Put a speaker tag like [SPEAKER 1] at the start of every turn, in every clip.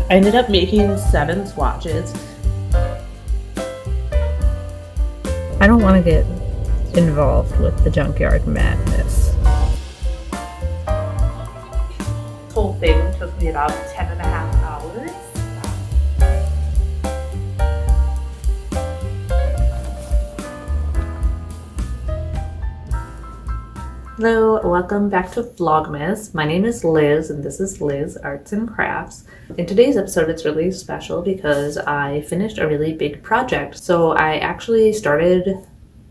[SPEAKER 1] I ended up making 7 swatches.
[SPEAKER 2] I don't want to get involved with the junkyard madness.
[SPEAKER 1] This whole thing took me about 10.5 hours. Hello, welcome back to Vlogmas. My name is Liz and this is Liz Arts and Crafts. In today's episode it's really special because I finished a really big project. So I actually started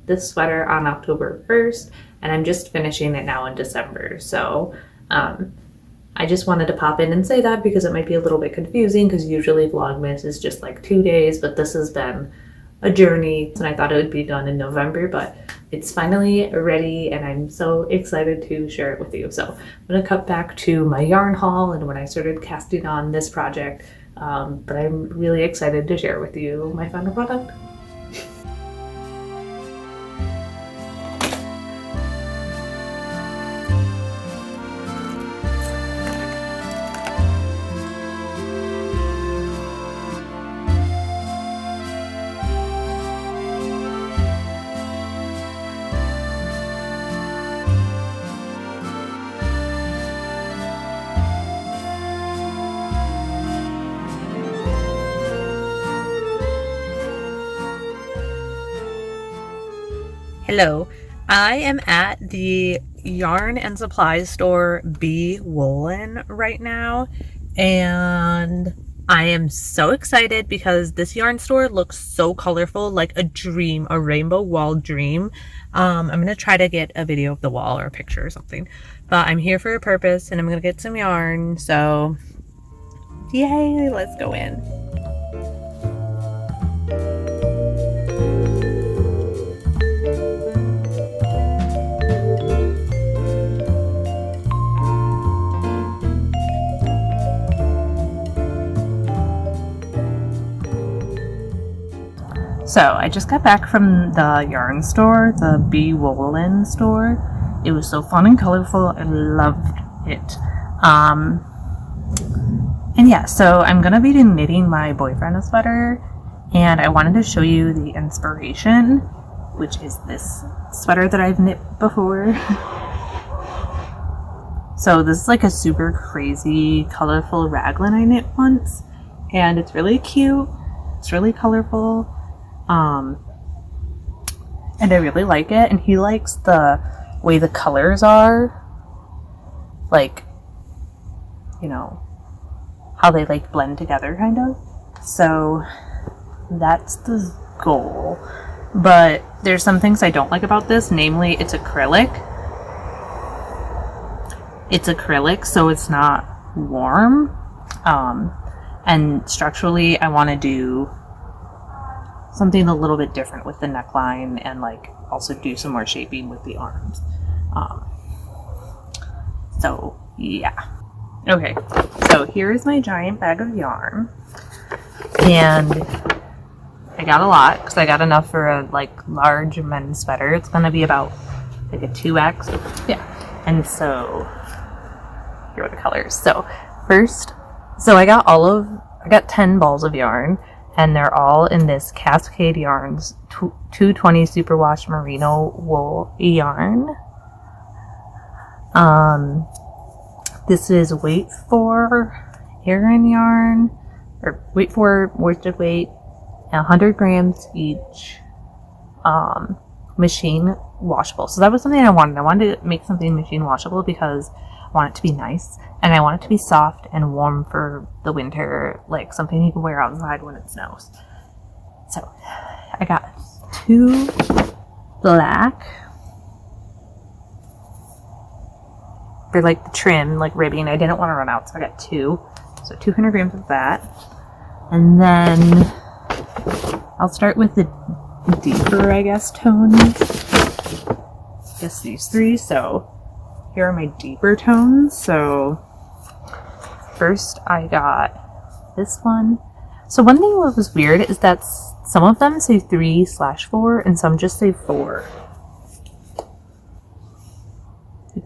[SPEAKER 1] this sweater on October 1st and I'm just finishing it now in December. So I just wanted to pop in and say that because it might be a little bit confusing because usually Vlogmas is just like 2 days, but this has been a journey and I thought it would be done in November, but it's finally ready and I'm so excited to share it with you. So I'm going to cut back to my yarn haul and when I started casting on this project, but I'm really excited to share with you my final product.
[SPEAKER 2] Hello, I am at the yarn and supplies store Be Woolen right now, and I am so excited because this yarn store looks so colorful, like a dream, a rainbow wall dream. I'm gonna try to get a video of the wall or a picture or something, but I'm here for a purpose and I'm gonna get some yarn, so yay, let's go in. So I just got back from the yarn store, the Be Woolen store. It was so fun and colorful. I loved it. And yeah, so I'm gonna be knitting my boyfriend a sweater, and I wanted to show you the inspiration, which is this sweater that I've knit before. So this is like a super crazy, colorful raglan I knit once, and it's really cute. It's really colorful. And I really like it, and he likes the way the colors are, like, you know, how they like blend together kind of. So that's the goal, but there's some things I don't like about this, namely it's acrylic, so it's not warm, and structurally I want to do something a little bit different with the neckline and like also do some more shaping with the arms. So yeah. Okay, so here is my giant bag of yarn, and I got a lot because I got enough for a like large men's sweater. It's gonna be about like a 2X. Yeah, and so here are the colors. So first, I got 10 balls of yarn. And they're all in this Cascade Yarns 220 Superwash Merino wool yarn. This is weight 4 Aran yarn, or weight 4 worsted weight, 100 grams each, machine washable. So that was something I wanted. I wanted to make something machine washable because I want it to be nice. And I want it to be soft and warm for the winter, like something you can wear outside when it snows. So I got 2 black for like the trim, like ribbing. I didn't want to run out, so I got 2. So 200 grams of that. And then I'll start with the deeper, I guess, tones. I guess these 3. So here are my deeper tones. So first I got this one. So one thing that was weird is that some of them say 3/4 and some just say 4.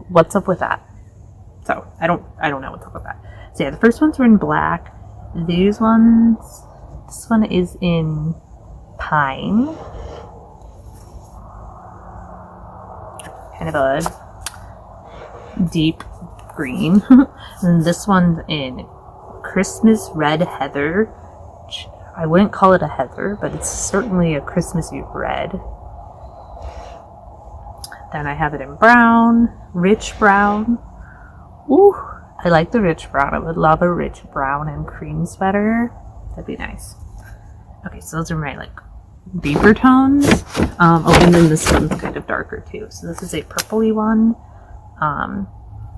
[SPEAKER 2] What's up with that? So I don't know what's up with that. So yeah, the first ones were in black, these ones, this one is in pine, kind of a deep green. And this one's in Christmas red heather. Which I wouldn't call it a heather, but it's certainly a Christmassy red. Then I have it in brown, rich brown. Ooh, I like the rich brown. I would love a rich brown and cream sweater. That'd be nice. Okay, so those are my like deeper tones. Oh, and then this one's kind of darker too. So this is a purpley one,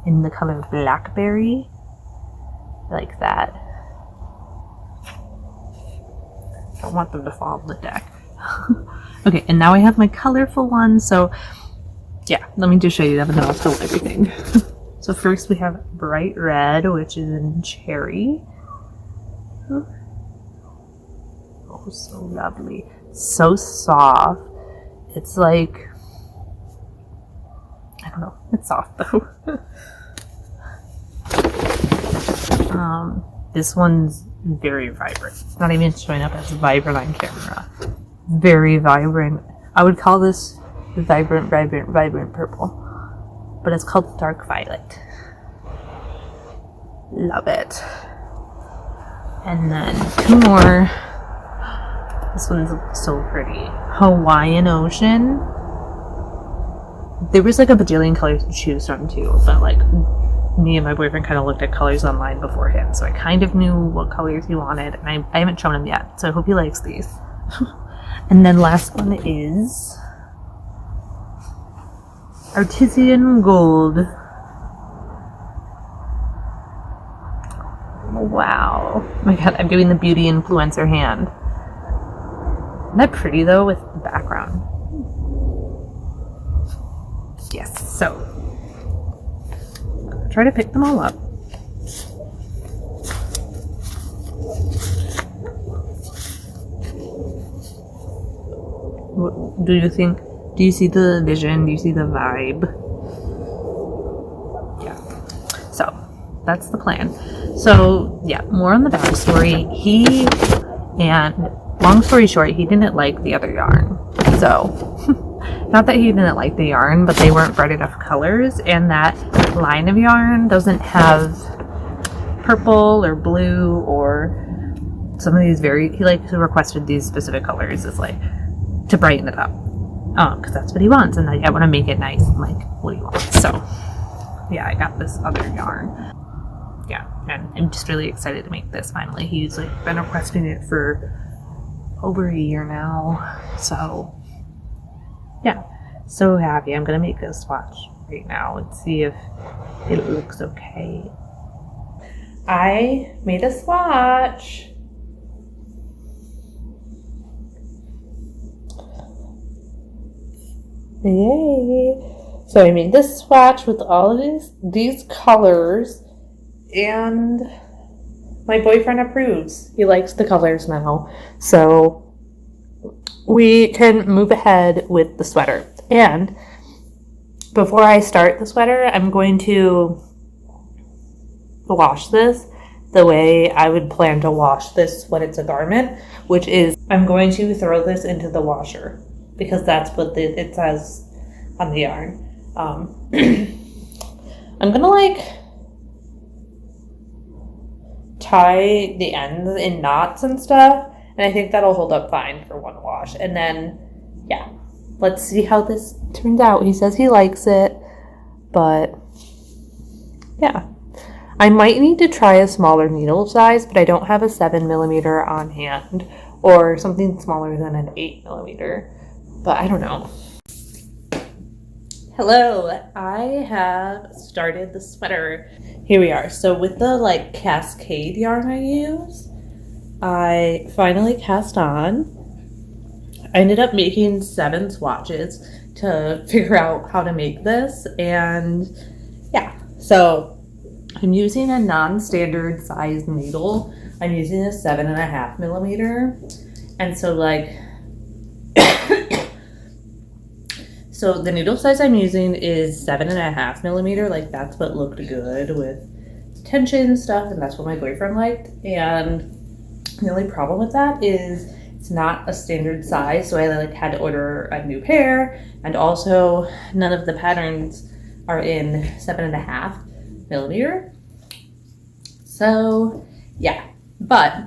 [SPEAKER 2] in the color blackberry. I like that. Don't want them to fall on the deck. Okay, and now I have my colorful ones. So yeah, let me just show you them and then I'll fill everything. So first we have bright red, which is in cherry. Oh, so lovely. So soft. It's like, I don't know, it's soft though. This one's very vibrant. It's not even showing up as vibrant on camera. Very vibrant. I would call this vibrant purple. But it's called dark violet. Love it. And then two more. This one's so pretty. Hawaiian Ocean. There was like a bajillion colors to choose from too, but like me and my boyfriend kind of looked at colors online beforehand, so I kind of knew what colors he wanted, and I haven't shown him yet, so I hope he likes these. And then last one is Artisan Gold. Wow. Oh my god, I'm doing the beauty influencer hand. Isn't that pretty though with the background? Yes, so try to pick them all up. What do you think? Do you see the vision? Do you see the vibe? Yeah. So that's the plan. So yeah, more on the backstory. Long story short, he didn't like the other yarn. So not that he didn't like the yarn, but they weren't bright enough colors, and that line of yarn doesn't have purple or blue or some of these he requested these specific colors as like to brighten it up. Because that's what he wants, and I want to make it nice. I'm like, what do you want? So yeah, I got this other yarn. Yeah, and I'm just really excited to make this finally. He's like been requesting it for over a year now, so yeah, so happy. I'm gonna make this swatch right now and see if it looks okay. I made a swatch. Yay! So I made this swatch with all of these colors, and my boyfriend approves. He likes the colors now, so we can move ahead with the sweater. And before I start the sweater, I'm going to wash this the way I would plan to wash this when it's a garment, which is I'm going to throw this into the washer because that's what it says on the yarn. I'm gonna like tie the ends in knots and stuff, and I think that'll hold up fine for one wash. And then yeah, let's see how this turns out. He says he likes it, but yeah, I might need to try a smaller needle size, but I don't have a 7mm on hand or something smaller than an 8mm, but I don't know. Hello, I have started the sweater. Here we are. So with the like Cascade yarn I use, I finally cast on. I ended up making 7 swatches to figure out how to make this, and yeah, so I'm using a non-standard size needle. I'm using a 7.5mm, and so like so the needle size I'm using is 7.5mm. Like that's what looked good with
[SPEAKER 1] tension stuff, and that's what my boyfriend liked. And the only problem with that is it's not a standard size, so I like had to order a new pair, and also none of the patterns are in 7.5 millimeter. So yeah, but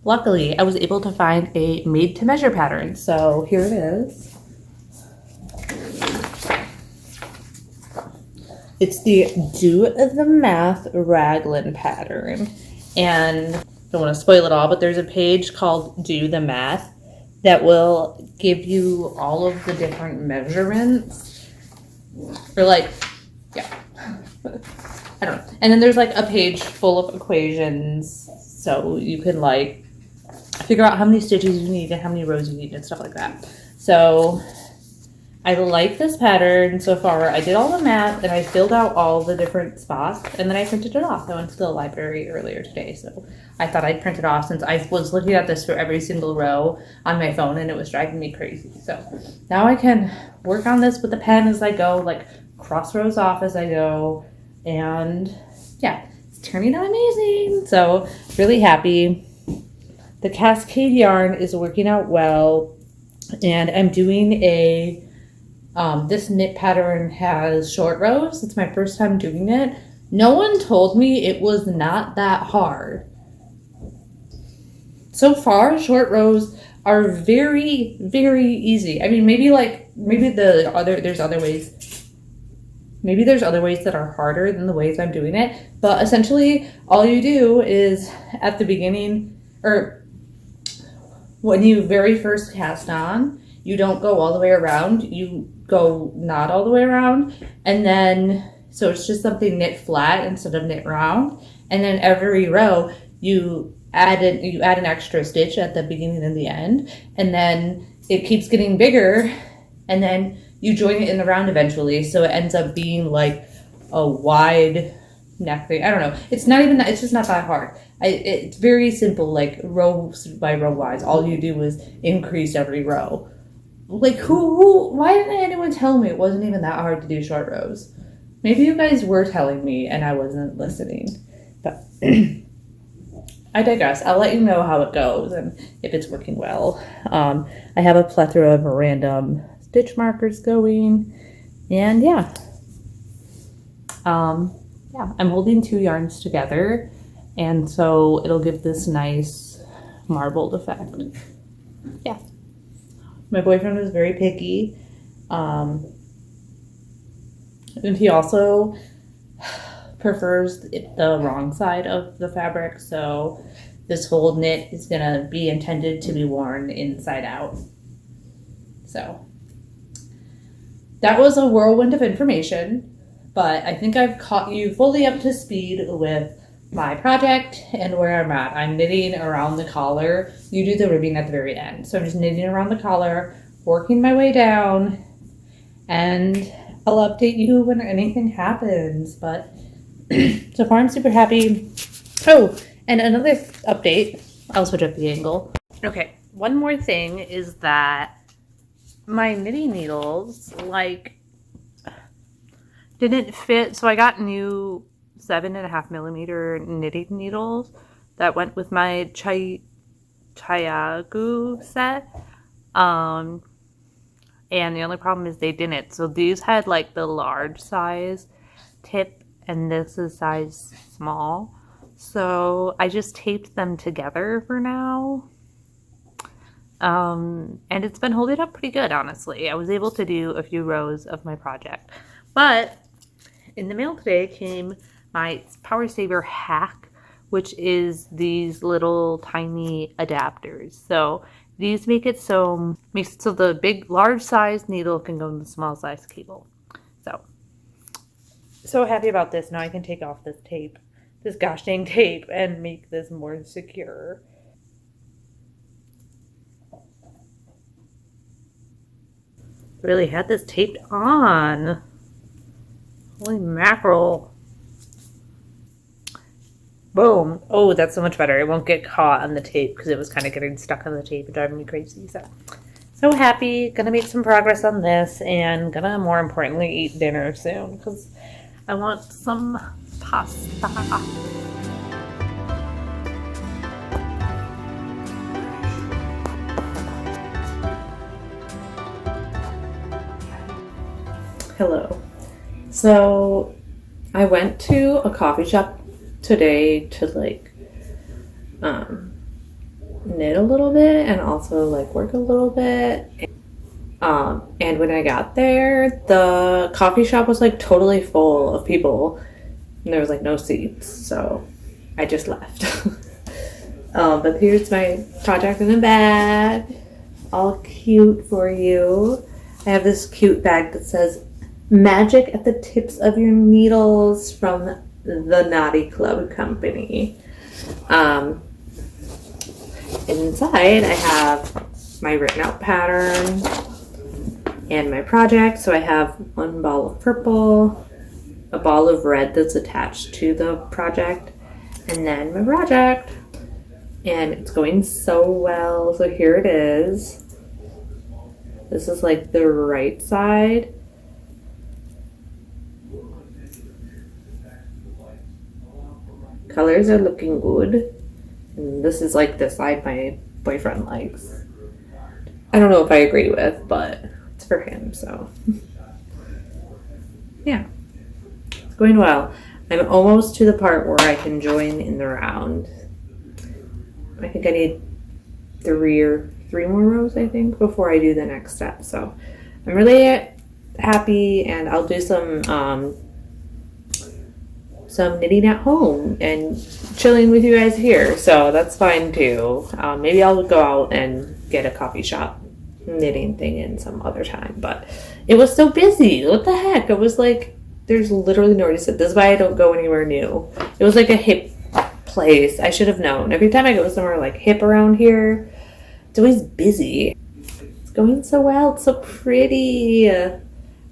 [SPEAKER 1] luckily I was able to find a made to measure pattern. So here it is. It's the Do the Math Raglan pattern, and I don't want to spoil it all, but there's a page called Do the Math that will give you all of the different measurements, or like, yeah, I don't know. And then there's like a page full of equations, so you can like figure out how many stitches you need and how many rows you need and stuff like that. So I like this pattern so far. I did all the math and I filled out all the different spots, and then I printed it off. I went to the library earlier today, so I thought I'd print it off since I was looking at this for every single row on my phone and it was driving me crazy. So now I can work on this with the pen as I go, like cross rows off as I go, and yeah, it's turning out amazing. So really happy. The Cascade yarn is working out well, and I'm doing a this knit pattern has short rows. It's my first time doing it. No one told me it was not that hard. So far, short rows are very, very easy. I mean, maybe there's other ways. Maybe there's other ways that are harder than the ways I'm doing it. But essentially, all you do is at the beginning, or when you very first cast on, you don't go all the way around. You go not all the way around, and then so it's just something knit flat instead of knit round, and then every row you add an extra stitch at the beginning and the end, and then it keeps getting bigger, and then you join it in the round eventually, so it ends up being like a wide neck thing. I don't know, it's not even that, it's just not that hard. It's very simple, like row by row wise. All you do is increase every row. Like, why didn't anyone tell me it wasn't even that hard to do short rows? Maybe you guys were telling me and I wasn't listening. But I digress. I'll let you know how it goes and if it's working well. I have a plethora of random stitch markers going. And yeah. I'm holding 2 yarns together. And so it'll give this nice marbled effect. Yeah. My boyfriend was very picky, and he also prefers the wrong side of the fabric, so this whole knit is going to be intended to be worn inside out. So that was a whirlwind of information, but I think I've caught you fully up to speed with my project and where I'm at. I'm knitting around the collar. You do the ribbing at the very end. So I'm just knitting around the collar, working my way down, and I'll update you when anything happens. But so far I'm super happy. Oh, and another update. I'll switch up the angle. Okay, one more thing is that my knitting needles didn't fit, so I got new 7.5 millimeter knitting needles that went with my Chayagu set. And the only problem is they didn't. So these had like the large size tip and this is size small. So I just taped them together for now. And it's been holding up pretty good, honestly. I was able to do a few rows of my project. But in the mail today came my Power Saver hack, which is these little tiny adapters. So these makes it so the large size needle can go in the small size cable. So happy about this. Now I can take off this tape, this gosh dang tape, and make this more secure. Really had this taped on. Holy mackerel. Boom. Oh, that's so much better. It won't get caught on the tape because it was kind of getting stuck on the tape and driving me crazy. So happy. Gonna make some progress on this and gonna, more importantly, eat dinner soon because I want some
[SPEAKER 2] pasta.
[SPEAKER 1] Hello. So I went to a coffee shop today to like knit a little bit and also like work a little bit. And when I got there, the coffee shop was like totally full of people and there was like no seats, so I just left. But here's my project in a bag, all cute for you. I have this cute bag that says "Magic at the tips of your needles" from the Naughty Club company. Inside I have my written out pattern and my project. So I have one ball of purple, a ball of red that's attached to the project, and then my project. And it's going so well. So here it is. This is like the right side. Colors are looking good. And this is like the side my boyfriend likes. I don't know if I agree with, but it's for him, so. Yeah. It's going well. I'm almost to the part where I can join in the round. I think I need three more rows, I think, before I do the next step. So I'm really happy, and I'll do some knitting at home and chilling with you guys here, so that's fine too. Maybe I'll go out and get a coffee shop knitting thing in some other time, but it was so busy. What the heck? It was like there's literally no reason. This is why I don't go anywhere new. It was like a hip place. I should have known. Every time I go somewhere like hip around here, it's always busy. It's going so well. It's so pretty.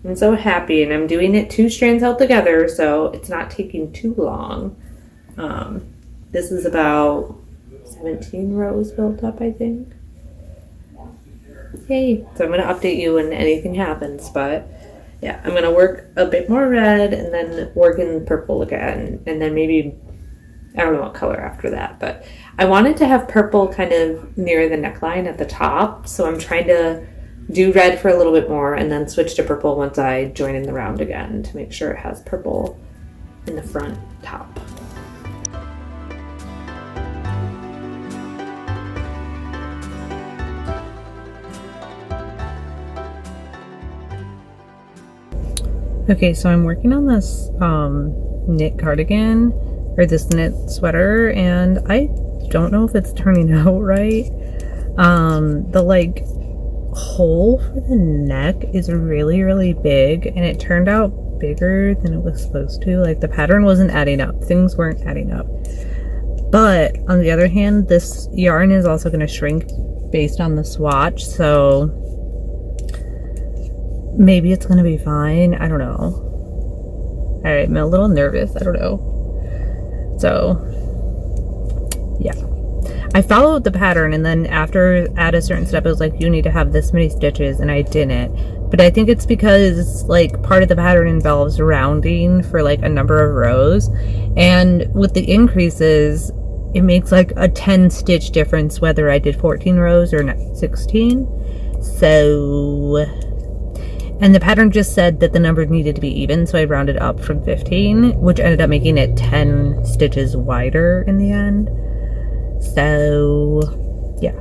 [SPEAKER 1] I'm so happy, and I'm doing it 2 strands held together, so it's not taking too long. This is about 17 rows built up, I think. Yay. So I'm going to update you when anything happens, but yeah, I'm going to work a bit more red and then work in purple again, and then maybe, I don't know what color after that, but I wanted to have purple kind of near the neckline at the top, so I'm trying to do red for a little bit more and then switch to purple once I join in the round again to make sure it has purple in the front top.
[SPEAKER 2] Okay, so I'm working on this knit cardigan, or this knit sweater, and I don't know if it's turning out right. The like hole for the neck is really big, and it turned out bigger than it was supposed to. Like the pattern wasn't adding up. Things weren't adding up. But on the other hand, this yarn is also going to shrink based on the swatch, so maybe it's going to be fine. I don't know. Alright, I'm a little nervous. I don't know. So, yeah. I followed the pattern, and then after at a certain step it was like, you need to have this many stitches, and I didn't. But I think it's because like part of the pattern involves rounding for like a number of rows, and with the increases it makes like a 10 stitch difference whether I did 14 rows or 16. So, and the pattern just said that the number needed to be even, so I rounded up from 15, which ended up making it 10 stitches wider in the end. So, yeah.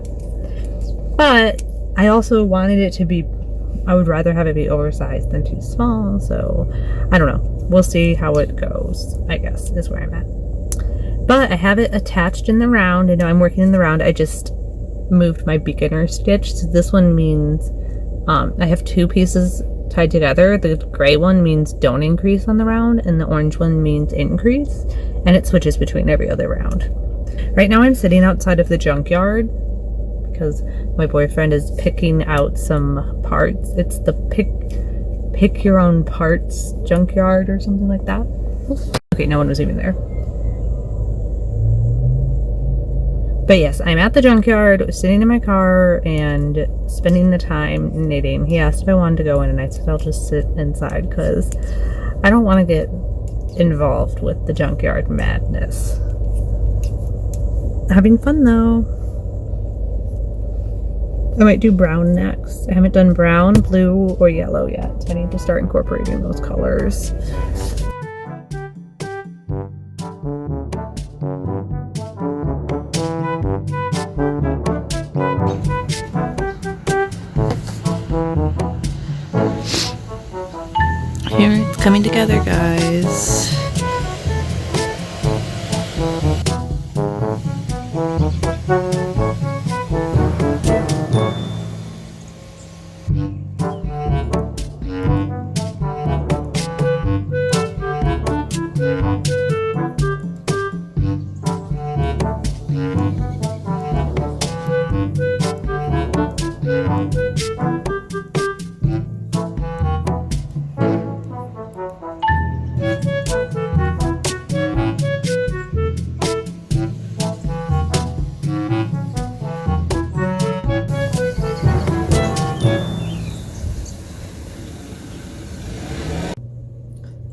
[SPEAKER 2] But I also wanted it to be, I would rather have it be oversized than too small, so I don't know. We'll see how it goes, I guess, is where I'm at. But I have it attached in the round, and now I'm working in the round. I just moved my beginner stitch, so this one means I have 2 pieces tied together. The gray one means don't increase on the round, and the orange one means increase, and it switches between every other round. Right now I'm sitting outside of the junkyard because my boyfriend is picking out some parts. It's the pick your own parts junkyard or something like that. Okay, no one was even there. But yes, I'm at the junkyard, sitting in my car and spending the time knitting. He asked if I wanted to go in, and I said I'll just sit inside because I don't want to get involved with the junkyard madness. Having fun though. I might do brown next. I haven't done brown, blue, or yellow yet. I need to start incorporating those colors. Here it's coming together, guys.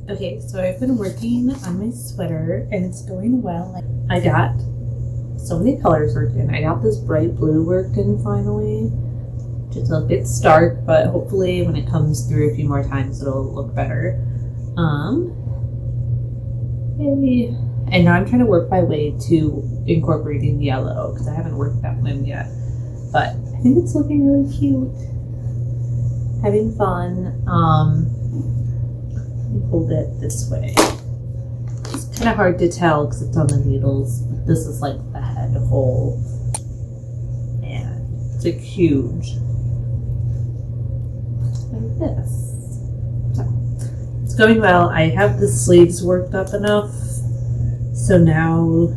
[SPEAKER 2] Okay, so I've been working on my sweater and it's going well. I got so many colors worked in. I got this bright blue worked in finally. Just a bit stark, but hopefully when it comes through a few more times it'll look better. Yay. And now I'm trying to work my way to incorporating yellow because I haven't worked that one yet. But I think it's looking really cute. Having fun. Hold it this way. It's kind of hard to tell because it's on the needles. This is like the head hole. And it's like huge. Like this. So, it's going well. I have the sleeves worked up enough. So now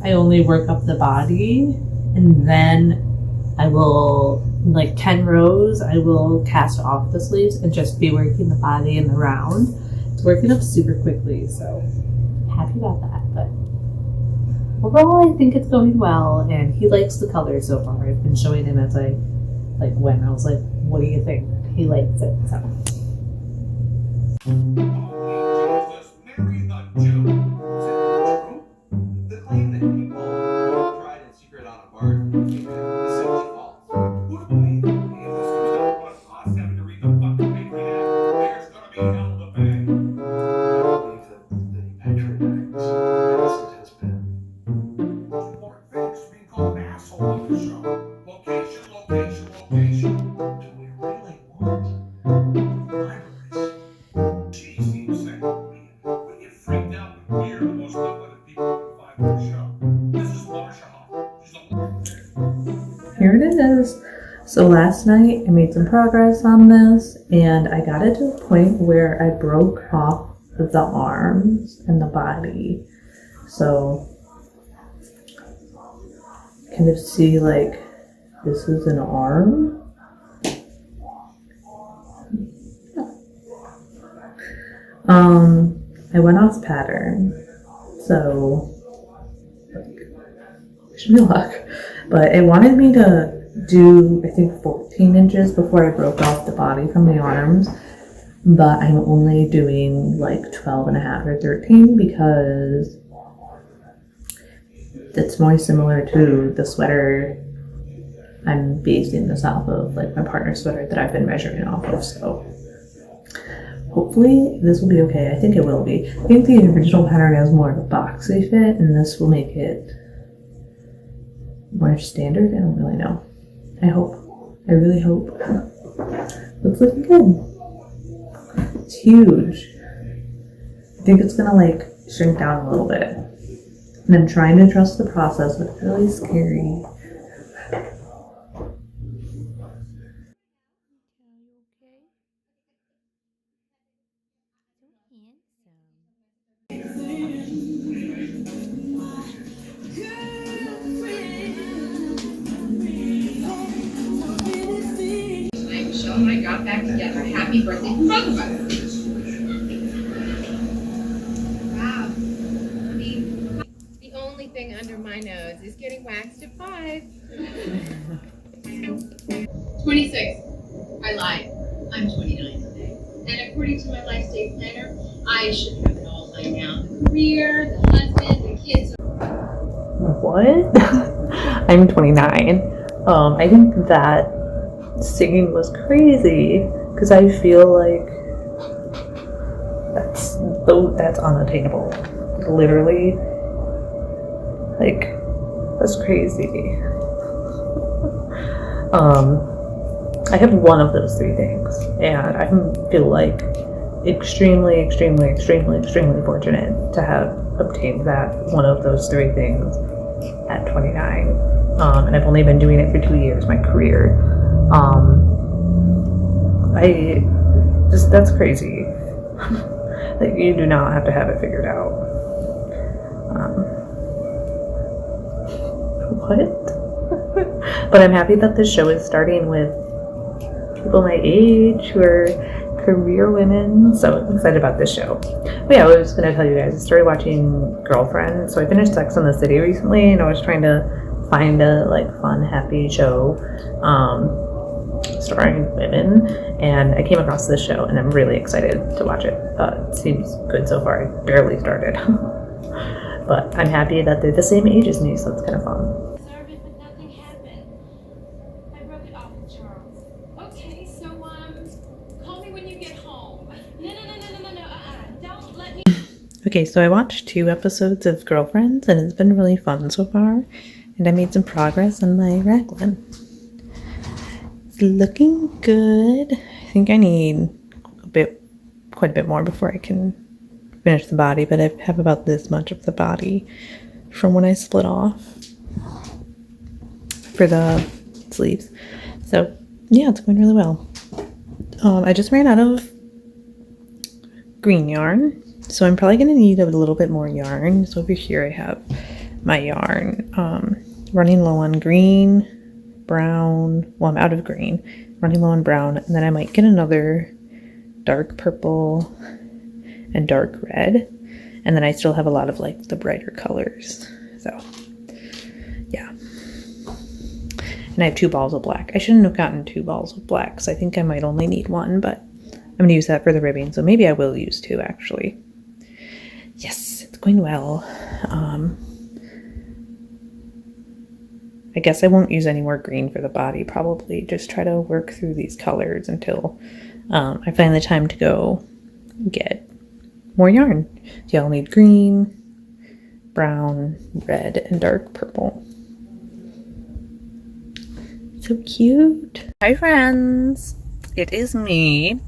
[SPEAKER 2] I only work up the body and then I will, like 10 rows, I will cast off the sleeves and just be working the body and the round. It's working up super quickly, so happy about that. But overall, I think it's going well, and he likes the color so far. I've been showing him as I, like when I was like, what do you think? He likes it, so.
[SPEAKER 3] The claim that people tried in secret on a bar is simply false. Who to believe? If this comes down to what it costs having to read the fucking Patriot Act, there's gonna be hell to pay. I believe that the Patriot Act, as it has been. More things being called an asshole on the show. Location, location, location. Do we really want libraries? She seems saying we get freaked out when we're the most unwanted people we can find on the show. This is Marsha Hoff. She's a
[SPEAKER 1] Here it is. So last night I made some progress on this and I got it to the point where I broke off the arms and the body. So kind of see like this is an arm. I went off pattern. So wish me luck. But it wanted me to do, I think, 14 inches before I broke off the body from the arms. But I'm only doing like 12 and a half or 13 because it's more similar to the sweater I'm basing this off of, like my partner's sweater that I've been measuring off of. So hopefully this will be okay. I think it will be. I think the original pattern has more of a boxy fit and this will make it more standard. I don't really know. I hope. I really hope. Looks looking good. It's huge. I think it's gonna like shrink down a little bit. And I'm trying to trust the process, but it's really scary.
[SPEAKER 4] Michelle and I got back together. Happy birthday from both of us. Wow. The only thing under my nose is getting waxed at 5. 26. I lied. I'm 29 today. And according to my life stage planner, I I should have it all planned out. The career, the husband, the kids.
[SPEAKER 1] What? I'm 29. I think that singing was crazy because I feel like that's unattainable. Literally, like, that's crazy. I have one of those three things, and I feel like extremely fortunate to have obtained that one of those three things at 29. And I've only been doing it for 2 years, my career. That's crazy. Like, you do not have to have it figured out. What? But I'm happy that this show is starting with people my age who are career women, so I'm excited about this show. But yeah, I was going to tell you guys, I started watching Girlfriend. So I finished Sex and the City recently, and I was trying to find a fun, happy show starring women, and I came across this show, and I'm really excited to watch it. It seems good so far. I barely started. But I'm happy that they're the same age as me, so it's kind of fun.
[SPEAKER 4] Deserve it, but nothing happened. I broke it off with Charles. Okay, so call me when you get home. No. Don't let me.
[SPEAKER 1] Okay, so I watched 2 episodes of Girlfriends, and it's been really fun so far. And I made some progress on my raglan. It's looking good. I think I need quite a bit more before I can finish the body, but I have about this much of the body from when I split off for the sleeves. So yeah, it's going really well. I just ran out of green yarn, so I'm probably going to need a little bit more yarn. So over here I have my yarn, running low on green, brown. Well, I'm out of green, running low on brown, and then I might get another dark purple and dark red, and then I still have a lot of the brighter colors. So yeah, and I have 2 balls of black. I shouldn't have gotten 2 balls of black because I think I might only need 1, but I'm going to use that for the ribbing, so maybe I will use 2 actually. Yes, it's going well. I guess I won't use any more green for the body, probably just try to work through these colors until I find the time to go get more yarn. So y'all need green, brown, red, and dark purple. So cute. Hi friends, it is me,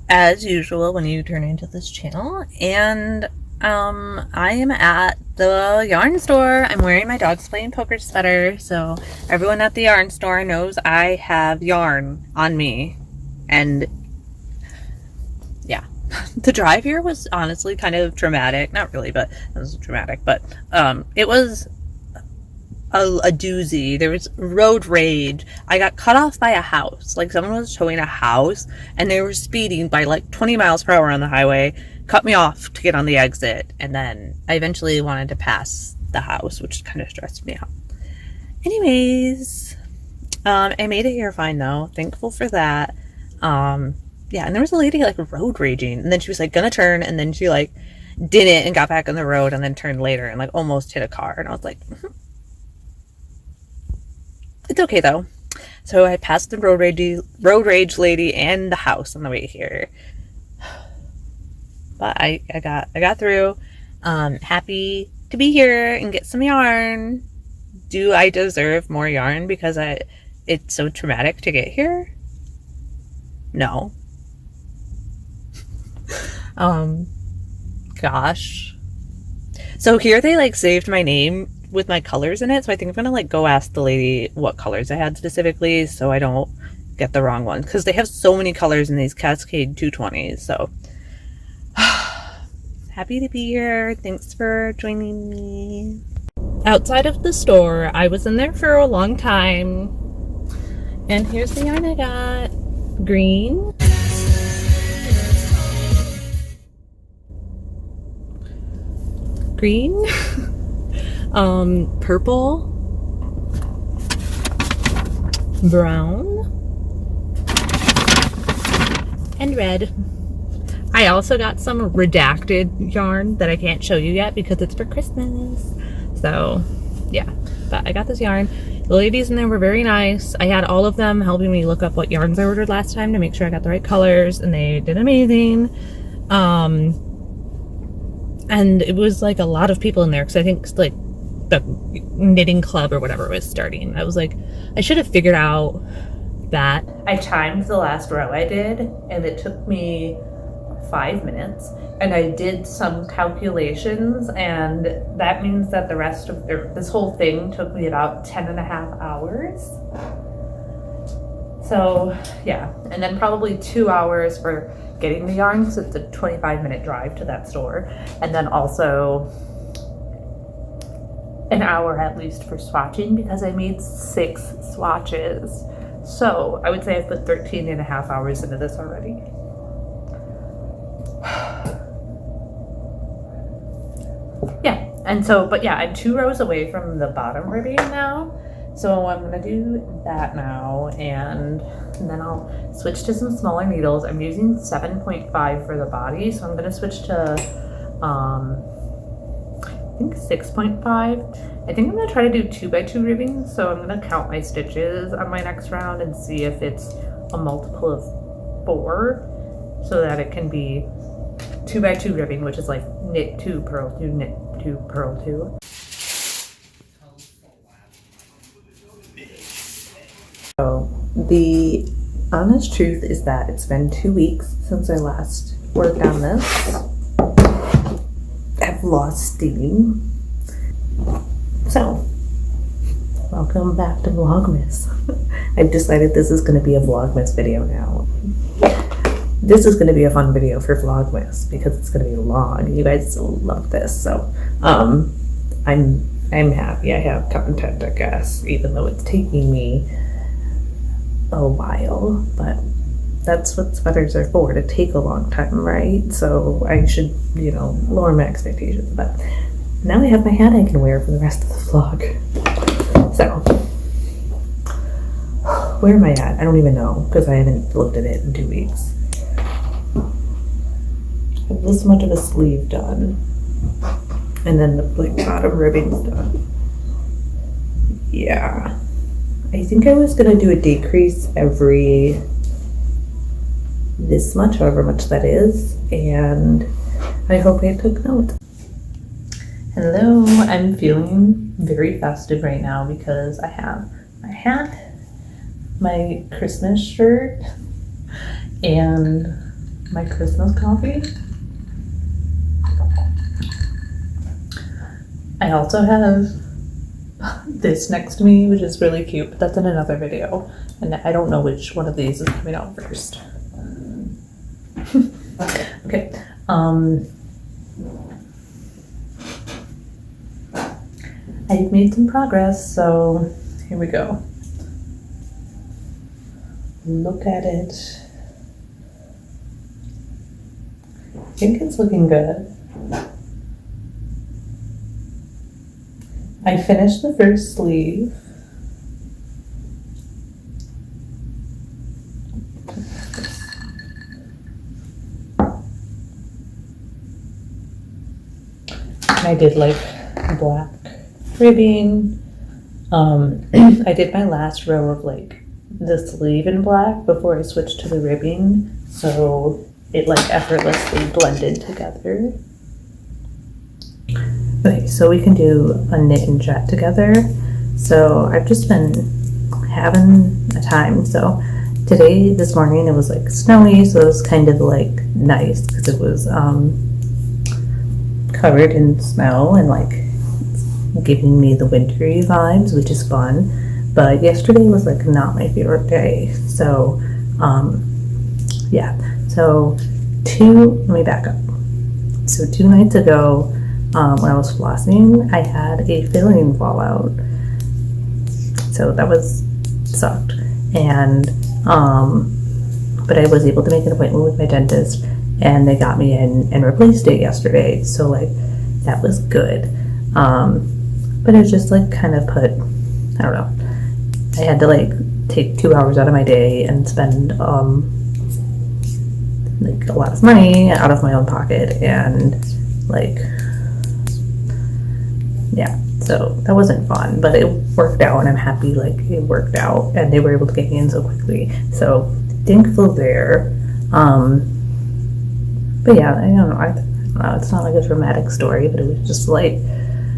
[SPEAKER 1] as usual when you turn into this channel, and I am at the yarn store. I'm wearing my Dog's Playing Poker sweater, so everyone at the yarn store knows I have yarn on me. And yeah, the drive here was honestly kind of traumatic. Not really, but it was dramatic. But it was a doozy. There was road rage. I got cut off by a house. Someone was towing a house, and they were speeding by 20 miles per hour on the highway. Cut me off to get on the exit, and then I eventually wanted to pass the house, which kind of stressed me out. Anyways, I made it here fine though. Thankful for that. Yeah, and there was a lady road raging, and then she was gonna turn, and then she didn't and got back on the road and then turned later and almost hit a car, and I was like, it's okay though. So I passed the road rage lady and the house on the way here. But I got through. Happy to be here and get some yarn. Do I deserve more yarn because it's so traumatic to get here? No. Gosh. So here they saved my name with my colors in it, so I think I'm gonna go ask the lady what colors I had specifically so I don't get the wrong one, because they have so many colors in these Cascade 220s. So happy to be here. Thanks for joining me. Outside of the store, I was in there for a long time, and here's the yarn I got. Green, purple, brown, and red.
[SPEAKER 2] I also got some redacted yarn that I can't show you yet because it's for Christmas. So yeah, but I got this yarn. The ladies in there were very nice. I had all of them helping me look up what yarns I ordered last time to make sure I got the right colors, and they did amazing. And it was like a lot of people in there because I think like the knitting club or whatever was starting. I was like, I should have figured out that. I timed the last row I did, and it took me 5 minutes, and I did some calculations, and that means that the rest of this whole thing took me about 10.5 hours. So yeah, and then probably 2 hours for getting the yarn, because it's a 25-minute drive to that store, and then also an hour at least for swatching because I made 6 swatches. So I would say I've put 13.5 hours into this already. Yeah, and so, but yeah, I'm 2 rows away from the bottom ribbing now. So I'm gonna do that now, and then I'll switch to some smaller needles. I'm using 7.5 for the body, so I'm gonna switch to, I think 6.5. I think I'm gonna try to do 2x2 ribbing, so I'm gonna count my stitches on my next round and see if it's a multiple of 4, so that it can be 2x2 ribbing, which is like knit 2, purl 2, knit 2, purl 2. So the honest truth is that it's been 2 weeks since I last worked on this. I've lost steam. So, welcome back to Vlogmas. I've decided this is going to be a Vlogmas video now. This is going to be a fun video for Vlogmas because it's going to be long. You guys will love this. So, I'm happy I have content, I guess, even though it's taking me a while, but that's what sweaters are for, to take a long time, right? So I should, you know, lower my expectations. But now I have my hat I can wear for the rest of the vlog. So where am I at? I don't even know because I haven't looked at it in 2 weeks. I have this much of a sleeve done, and then the like bottom ribbing's done. Yeah, I think I was gonna do a decrease every this much, however much that is, and I hope I took notes. Hello, I'm feeling very festive right now because I have my hat, my Christmas shirt, and my Christmas coffee. I also have this next to me, which is really cute, but that's in another video, and I don't know which one of these is coming out first. Okay, I've made some progress, so here we go. Look at it. I think it's looking good. I finished the first sleeve. I did like black ribbing. I did my last row of like the sleeve in black before I switched to the ribbing, so it like effortlessly blended together. Okay, so we can do a knit and jet together. So I've just been having a time. So today, this morning, it was like snowy, so it was kind of like nice because it was covered in snow and like giving me the wintry vibes, which is fun. But yesterday was like not my favorite day. So yeah, so let me back up. So 2 nights ago, when I was flossing, I had a filling fallout. So that sucked. And but I was able to make an appointment with my dentist, and they got me in and replaced it yesterday. So like that was good. But it just like kind of put, I don't know, I had to like take 2 hours out of my day and spend
[SPEAKER 1] like a lot of money out of my own pocket, and like, yeah, so that wasn't fun, but it worked out, and I'm happy like it worked out, and they were able to get me in so quickly. So thankful there. But yeah, I don't know. It's not like a dramatic story, but it was just like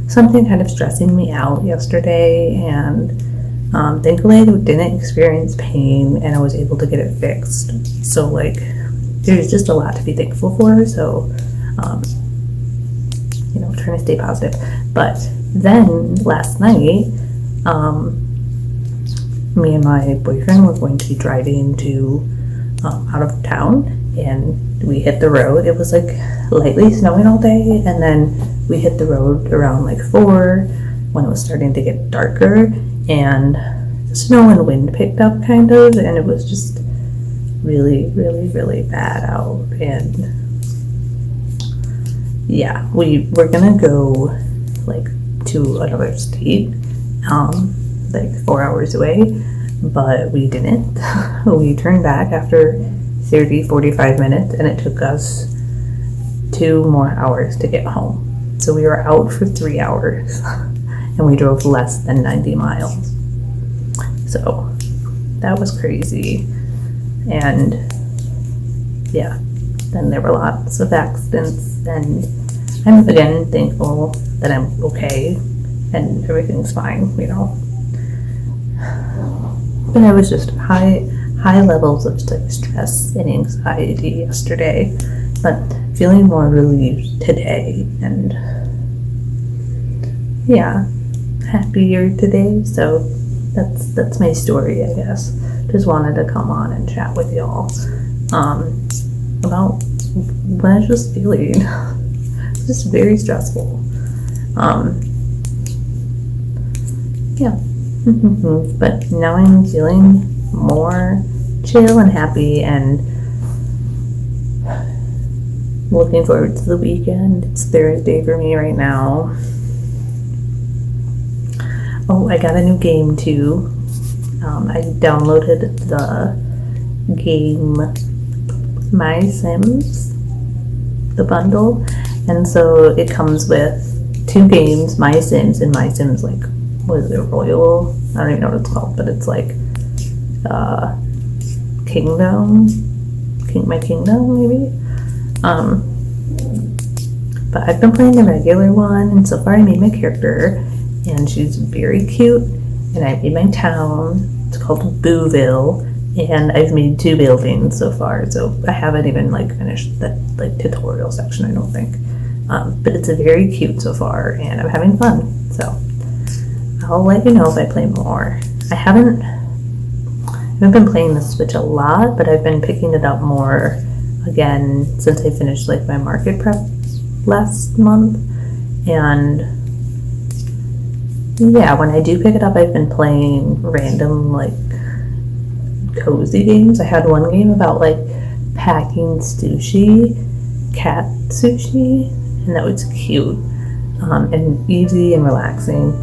[SPEAKER 1] something kind of stressing me out yesterday, and thankfully I didn't experience pain, and I was able to get it fixed. So like, there's just a lot to be thankful for. So, you know, trying to stay positive. But then last night, me and my boyfriend were going to be driving to out of town, and we hit the road. It was like lightly snowing all day, and then we hit the road around like 4 when it was starting to get darker, and the snow and wind picked up kind of, and it was just really, really, really bad out. And yeah, we were gonna go like to another state, like 4 hours away, but we didn't. We turned back after 45 minutes, and it took us 2 more hours to get home. So we were out for 3 hours, and we drove less than 90 miles. So that was crazy. And yeah, then there were lots of accidents, and I'm again thankful that I'm okay and everything's fine, you know. But I was just high levels of like stress and anxiety yesterday, but feeling more relieved today, and yeah, happier today. So that's my story, I guess. Just wanted to come on and chat with y'all about what I was just feeling. It's just very stressful. Yeah. But now I'm feeling more chill and happy, and looking forward to the weekend. It's Thursday for me right now. Oh, I got a new game too. I downloaded the game My Sims, the bundle, and so it comes with 2 games, My Sims and My Sims, like, what is it, Royal? I don't even know what it's called, but it's like My Kingdom, maybe. But I've been playing the regular one, and so far I made my character, and she's very cute, and I made my town. It's called Booville, and I've made 2 buildings so far, so I haven't even like finished that like tutorial section, I don't think. But it's a very cute so far, and I'm having fun, so I'll let you know if I play more. I haven't been playing the Switch a lot, but I've been picking it up more again since I finished like my market prep last month. And yeah, when I do pick it up, I've been playing random like cozy games. I had one game about like packing sushi, cat sushi, and that was cute and easy and relaxing.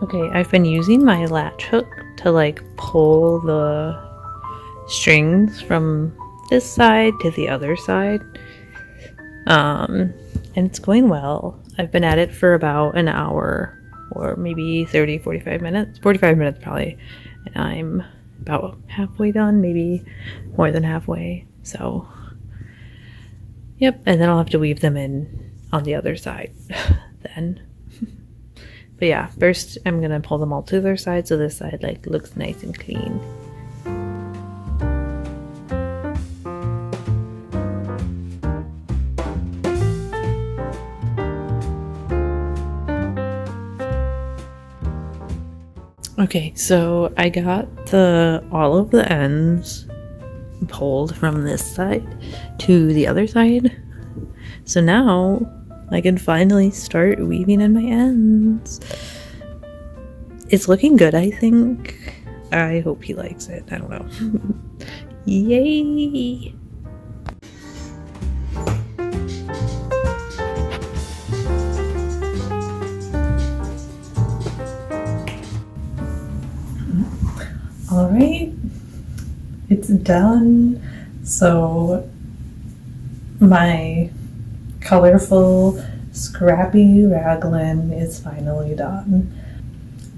[SPEAKER 2] Okay, I've been using my latch hook to like pull the strings from this side to the other side. And it's going well. I've been at it for about an hour or maybe 30, 45 minutes. 45 minutes probably. And I'm about halfway done, maybe more than halfway. So, yep. And then I'll have to weave them in on the other side then. But yeah, first I'm gonna pull them all to their side so this side like looks nice and clean. Okay, so I got all of the ends pulled from this side to the other side. So now I can finally start weaving in my ends. It's looking good, I think. I hope he likes it. I don't know. Yay! All right, it's done. So my colorful, scrappy raglan is finally done.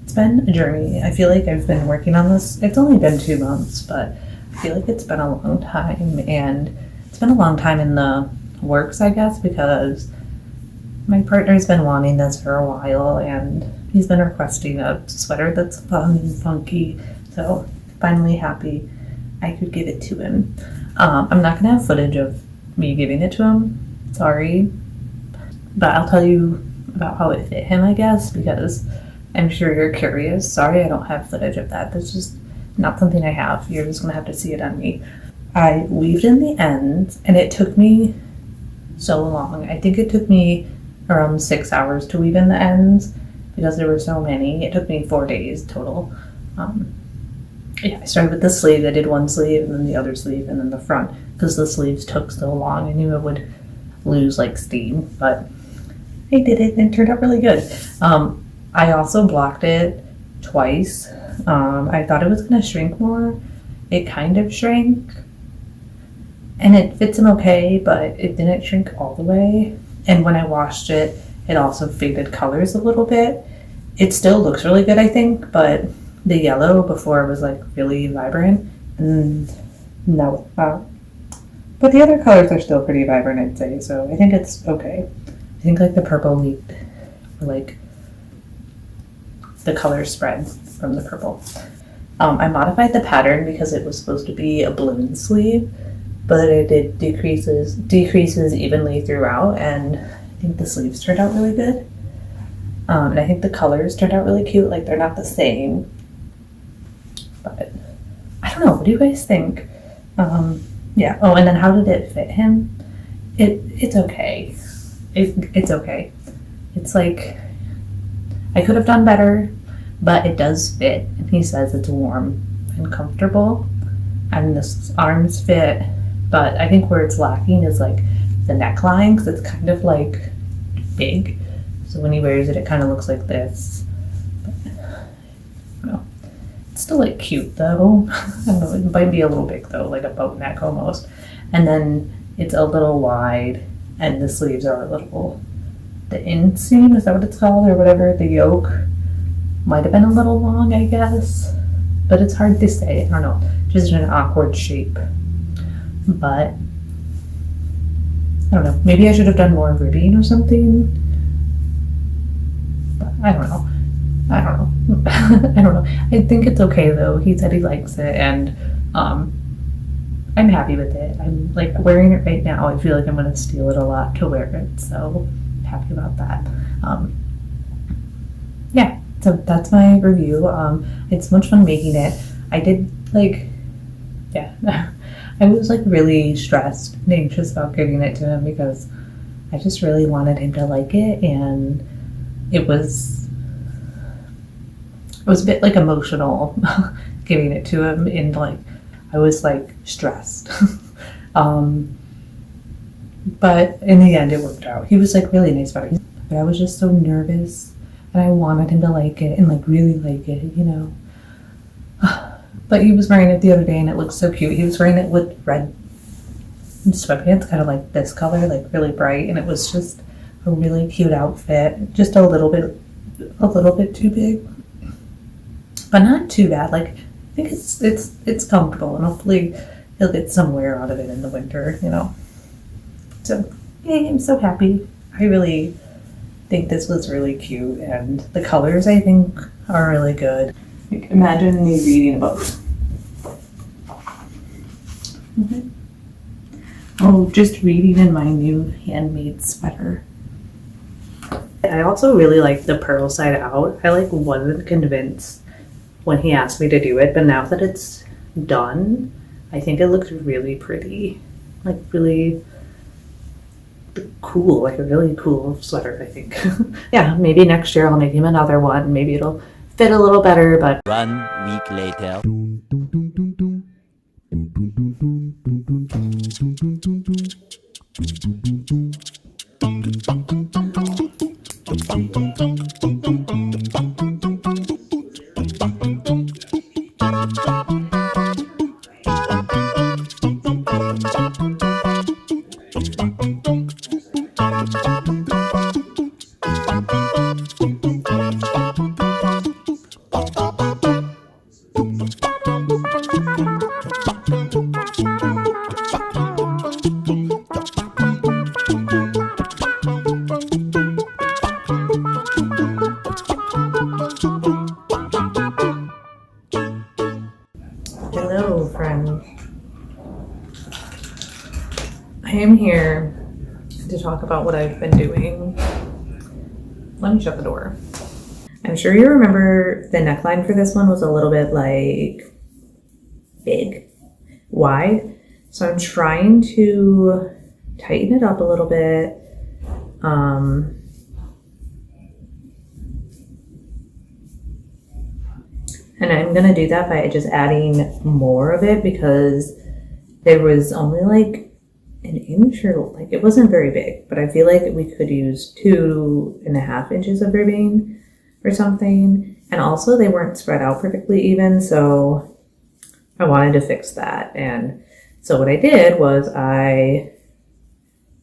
[SPEAKER 2] It's been a journey. I feel like I've been working on this. It's only been 2 months, but I feel like it's been a long time, and it's been a long time in the works, I guess, because my partner's been wanting this for a while, and he's been requesting a sweater that's fun and funky. So finally happy I could give it to him. I'm not gonna have footage of me giving it to him. Sorry, but I'll tell you about how it fit him, I guess, because I'm sure you're curious. Sorry, I don't have footage of that. That's just not something I have. You're just gonna have to see it on me. I weaved in the ends, and it took me so long. I think it took me around 6 hours to weave in the ends because there were so many. It took me 4 days total. Yeah, I started with the sleeve. I did one sleeve and then the other sleeve and then the front because the sleeves took so long. I knew it would lose like steam, but I did it and it turned out really good. I also blocked it twice. I thought it was going to shrink more. It kind of shrank and it fits him okay, but it didn't shrink all the way. And when I washed it, it also faded colors a little bit. It still looks really good, I think, but the yellow before was like really vibrant, and now it's not. But the other colors are still pretty vibrant, I'd say, so I think it's okay. I think like the purple leaked, or like the color spread from the purple. I modified the pattern because it was supposed to be a balloon sleeve, but it decreases evenly throughout, and I think the sleeves turned out really good. And I think the colors turned out really cute. Like, they're not the same, but I don't know. What do you guys think? Yeah. Oh, and then how did it fit him? It's okay. It's okay. It's like, I could have done better, but it does fit. And he says it's warm and comfortable, and the arms fit. But I think where it's lacking is like the neckline, because it's kind of like big. So when he wears it, it kind of looks like this. But, well, it's still like cute though. I don't know, it might be a little big though, like a boat neck almost. And then it's a little wide, and the sleeves are a little, the inseam, is that what it's called, or whatever? The yoke might have been a little long, I guess. But it's hard to say. I don't know. Just an awkward shape. But I don't know. Maybe I should have done more ribbing or something. But I don't know. I don't know. I don't know. I think it's okay though. He said he likes it, and I'm happy with it. I'm like wearing it right now. I feel like I'm gonna steal it a lot to wear it, so I'm happy about that. Yeah. So that's my review. It's much fun making it. I did like, yeah. I was like really stressed and anxious about giving it to him because I just really wanted him to like it, and it was a bit like emotional giving it to him, and like I was like stressed. But in the end it worked out. He was like really nice about it, but I was just so nervous
[SPEAKER 1] and I wanted him to like it and like really like it, you know. But he was wearing it the other day and it looked so cute. He was wearing it with red sweatpants, kind of like this color, like really bright, and it was just a really cute outfit. Just a little bit too big, but not too bad. Like, I think it's comfortable, and hopefully he'll get some wear out of it in the winter, you know. So yay, I'm so happy. I really think this was really cute, and the colors I think are really good. Imagine me reading a book. Oh, just reading in my new handmade sweater. I also really like the pearl side out. I like wasn't convinced when he asked me to do it, but now that it's done, I think it looks really pretty. Like really cool, like a really cool sweater, I think. Yeah, maybe next year I'll make him another one. Maybe it'll fit a little better, but
[SPEAKER 5] 1 week later.
[SPEAKER 1] hello, friend. I am here to talk about what I've been doing. Let me shut the door. I'm sure you remember the neckline for this one was a little bit like big, wide. So I'm trying to tighten it up a little bit. And I'm gonna do that by just adding more of it because there was only like an inch, or like it wasn't very big, but I feel like we could use 2.5 inches of ribbing or something. And also they weren't spread out perfectly even, so I wanted to fix that. And so what I did was I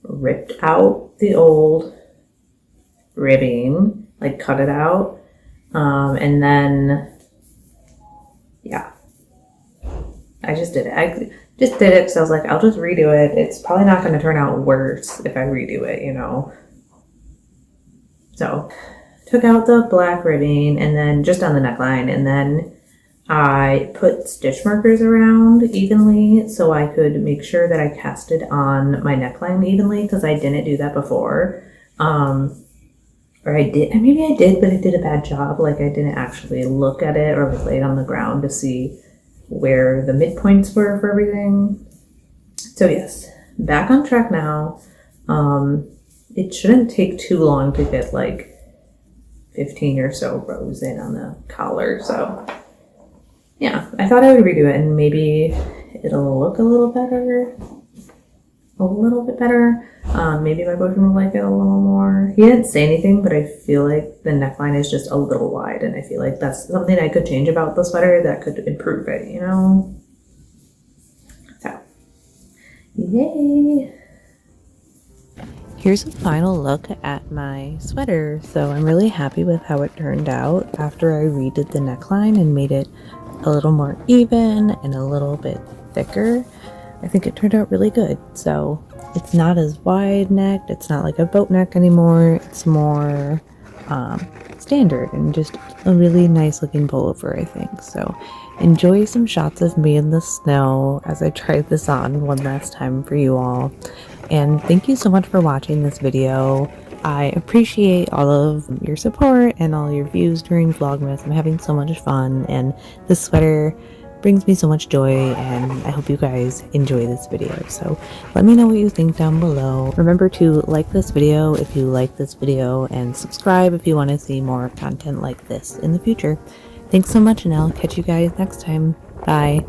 [SPEAKER 1] ripped out the old ribbing, like cut it out, and then yeah, I just did it. I just did it because I was like, I'll just redo it. It's probably not going to turn out worse if I redo it, you know. So took out the black ribbing and then just on the neckline, and then I put stitch markers around evenly so I could make sure that I casted on my neckline evenly, because I didn't do that before. Or I did, and maybe I did, but I did a bad job. Like I didn't actually look at it or like lay it on the ground to see where the midpoints were for everything. So yes, back on track now. It shouldn't take too long to get like 15 or so rows in on the collar. So yeah, I thought I would redo it and maybe it'll look a little better. A little bit better. Maybe my boyfriend will like it a little more. He didn't say anything, but I feel like the neckline is just a little wide, and I feel like that's something I could change about the sweater that could improve it, you know? So, yay! Here's a final look at my sweater. So I'm really happy with how it turned out after I redid the neckline and made it a little more even and a little bit thicker. I think it turned out really good. So it's not as wide necked, it's not like a boat neck anymore, it's more standard and just a really nice looking pullover, I think. So enjoy some shots of me in the snow as I tried this on one last time for you all. And thank you so much for watching this video. I appreciate all of your support and all your views during Vlogmas. I'm having so much fun, and this sweater brings me so much joy, and I hope you guys enjoy this video. So let me know what you think down below. Remember to like this video if you like this video, and subscribe if you want to see more content like this in the future. Thanks so much, and I'll catch you guys next time. Bye.